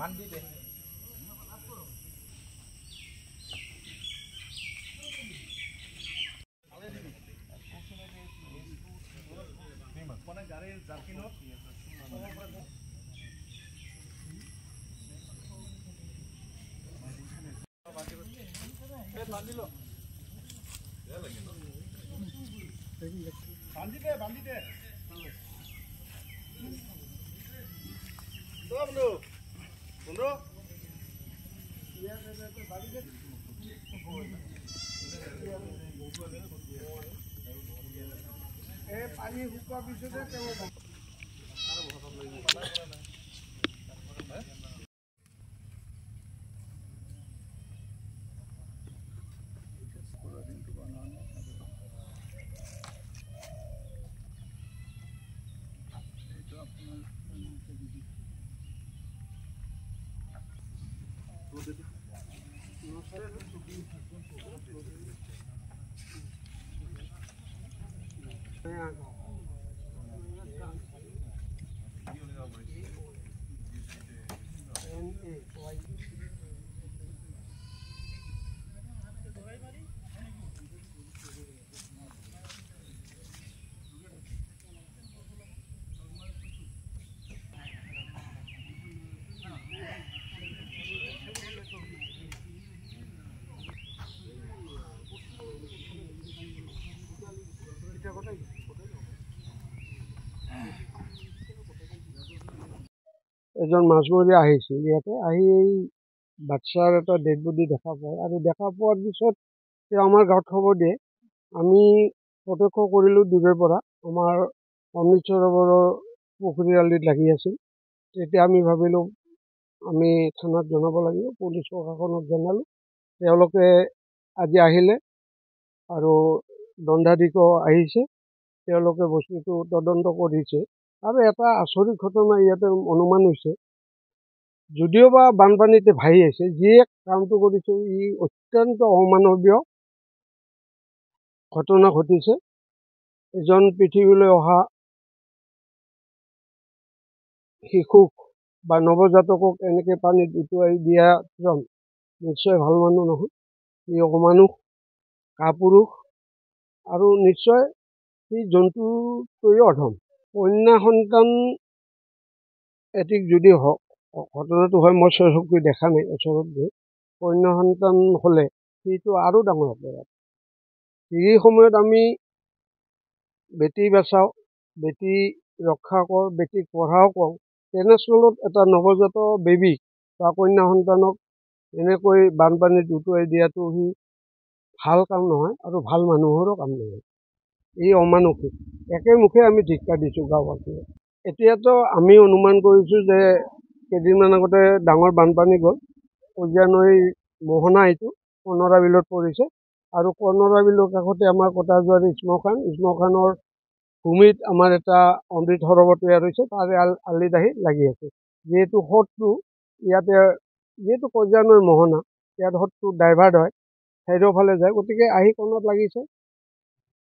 পানী শুকোৱাৰ পিছতে এজন মাছমৰীয়া আহিছিল ইয়াতে আহি বাচ্চাৰ এটা ডেড বডি দেখা পায় আৰু দেখা পোৱাৰ পিছত তেওঁ আমাৰ গাঁৱত খবৰ দিয়ে। আমি প্ৰত্যক্ষ কৰিলোঁ দূৰৰ পৰা, আমাৰ অমৃত সৰোবৰৰ পুখুৰী আলিত লাগি আছিল। তেতিয়া আমি ভাবিলোঁ আমি থানাত জনাব লাগিব, পুলিচ প্ৰশাসনক জনালোঁ। তেওঁলোকে আজি আহিলে আৰু দণ্ডাধীশ আহিছে, তেওঁলোকে বস্তুটো তদন্ত কৰিছে। আৰু এটা আচৰিত ঘটনা ইয়াতে অনুমান হৈছে, যদিও বা বানপানীতে ভাহি আছে, যিয়ে কামটো কৰিছে ই অত্যন্ত অমানৱীয় ঘটনা ঘটিছে। এজন পৃথিৱীলৈ অহা শিশুক বা নৱজাতকক এনেকৈ পানীত উটুৱাই দিয়াজন নিশ্চয় ভাল মানুহ নহয়, ই অমানুষ, কাপুৰুষ আৰু নিশ্চয় সি জন্তুতকৈও অধম। কন্যা সন্তান এটিক যদি হওক, ঘটনাটো হয় মই চকুৰে দেখা নাই, ওচৰত গৈ কন্যা সন্তান হ'লে সেইটো আৰু ডাঙৰ অপৰাধ। এই সময়ত আমি বেটি বচাওঁ, বেটি ৰক্ষা কৰ, বেটিক পঢ়াও কওঁ, তেনেস্থলত এটা নৱজাত বেবীক বা কন্যা সন্তানক এনেকৈ বানপানীত উটুৱাই দিয়াটো সি ভাল কাম নহয় আৰু ভাল মানুহৰো কাম নহয়। এই অমানসিক একেমুখে আমি ধিক্কাৰ দিছোঁ গাঁওবাসীয়ে। এতিয়াতো আমি অনুমান কৰিছোঁ যে কেইদিনমান আগতে ডাঙৰ বানপানী গ'ল, কজিয়া নৈৰ মোহনা এইটো কৰ্ণৰা বিলত পৰিছে আৰু কৰ্ণৰা বিলৰ কাষতে আমাৰ কটাজুৱাৰী শ্মশানৰ ভূমিত আমাৰ এটা অমৃত সৰোবৰ তৈয়াৰ হৈছে, তাৰে আলিত আহি লাগি আছে। যিহেতু সোঁতটো ইয়াতে, যিহেতু কজিয়া নৈৰ মোহনা, ইয়াত সোঁতটো ডাইভাৰ্ট হয়, চাৰিওফালে যায়, গতিকে আহি কণত লাগিছে।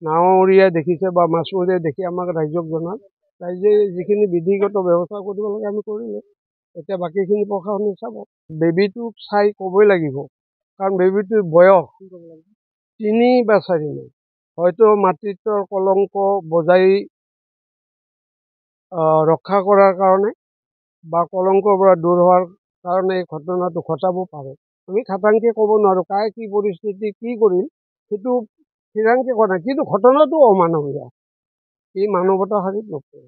নাৱৰীয়াই দেখিছে বা মাছমৰীয়াই দেখি আমাক ৰাইজক জনাল, ৰাইজে যিখিনি বিধিগত ব্যৱস্থা কৰিব লাগে আমি কৰিলোঁ। এতিয়া বাকীখিনি প্ৰশাসনে চাব। বেবীটোক চাই ক'বই লাগিব, কাৰণ বেবীটোৰ বয়স 3 বা 4 মাহ। হয়তো মাতৃত্বৰ কলংক বজাই ৰক্ষা কৰাৰ কাৰণে বা কলংকৰ পৰা দূৰ হোৱাৰ কাৰণে এই ঘটনাটো ঘটাব পাৰে। আমি খাটাংকে ক'ব নোৱাৰোঁ কাই কি পৰিস্থিতি কি কৰিল, সেইটো ঠিৰাংকে কোৱা নাই, কিন্তু ঘটনাটো অমানৱীয়, ই মানৱতা হাৰিত নপৰে।